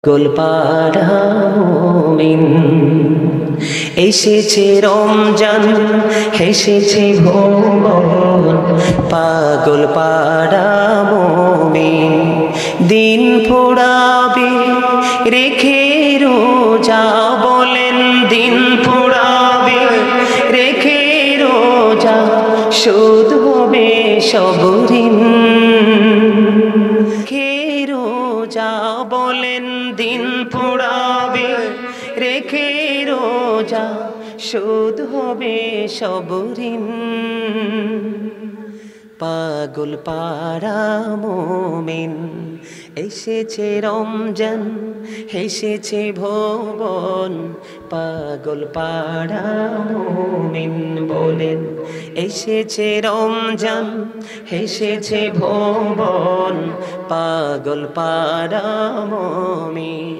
গোলপাড়া মুমিন। এসেছে রমজান, হেসেছে ভুবন, পাগল পাড়া মুমিন। দিন পোড়াবে রেখে রোজা, বলেন দিন পোড়াবে রেখে রোজা, শোধ হবে সব ঋণ। রোজা বলেন দিন পোড়াবে রেখে রোজা, শোধ হবে সব ঋণ। পাগল পাড়া মুমিন। এসেছে রমজান, হেসেছে ভুবন, পাগল পাড়া মুমিন। বলেন এসেছে রমজান, হেসেছে ভুবন, পাগল পাড়া মুমিন।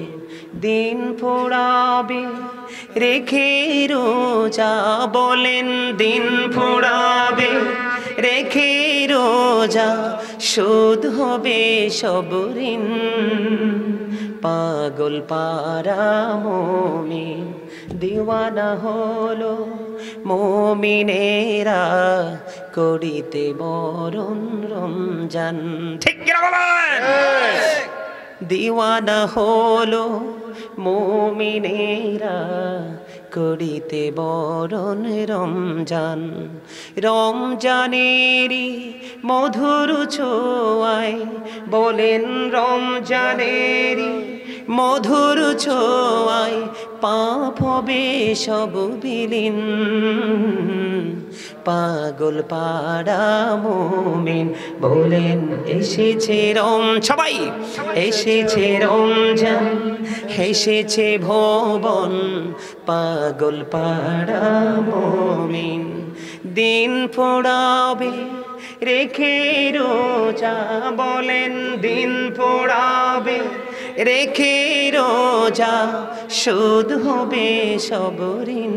দিন পোড়াবে রেখে রোজা, বলেন দিন পোড়াবে রেখে রোজা, শোধ হবে সব ঋণ। পাগল পাড়া মুমিন। দিওয়ানা হলো মুমিনেরা, করিতে বরণ রমজান। ঠিক কিনা বলেন? দিওয়ানা হলো মুমিনেরা, করিতে বরণ রমজান। রমজানেরই মধুর ছোঁয়ায়, বলেন রমজানেরই মধুর ছোঁয়ায়, পাপ হবে সব বিলীন। পাগল পাড়া মুমিন। বলেন এসেছে সবাই এসেছে রমজান, হেসেছে ভুবন, পাগল পাড়া মুমিন। দিন পোড়াবে রেখে রোজা, বলেন দিন পোড়াবে রেখে রোজা, শোধ হবে সব ঋণ।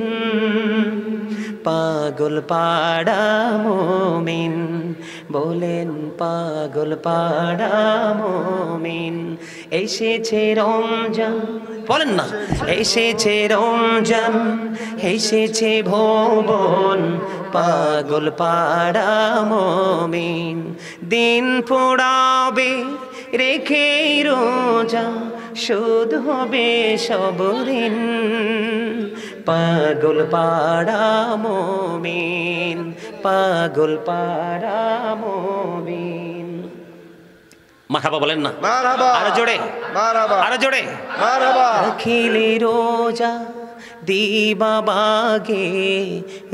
পাগল পাড়া মুমিন। বলেন পাগল পাড়া মুমিন। এসেছে রমজান, বলেন না এসেছে রমজান, এসেছে ভুবন, পাগল পাড়া মুমিন। দিন পোড়াবে রেখে রোজা, শোধ হবে সব ঋণ। পাগল পাড়া মুমিন, পাগল পাড়া মুমিন। মারহাবা বলেন না? মারহাবা। আরো জোরে মারহাবা, আরো জোরে মারহাবা। রাখিলে রোজা দিবা বাগে,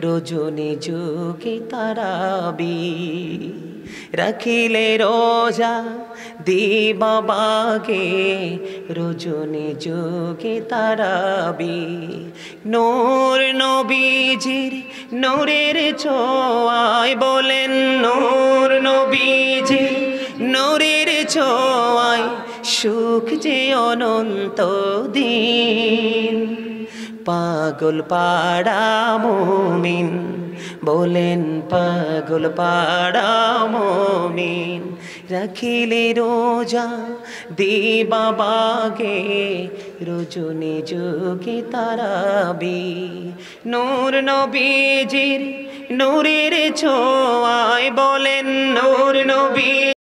রজনী যুগে তারাবি। রাখিলে রোজা দিবা বাগে, রজনী যুগে তারাবি। নূর নবীজির নূরের ছোঁয়ায়, বলেন নূর নবীজির নূরের ছোঁয়ায়, সুখ যে অনন্ত দিন। পাগল পাড়া মুমিন। বলেন পাগল পাড়া মুমিন। রাখিলে রোজা দিবা বাগে, রজনী যুগে তারাবি। নূর নবীজির নূরের ছোঁয়ায়, বলেন নূর নবী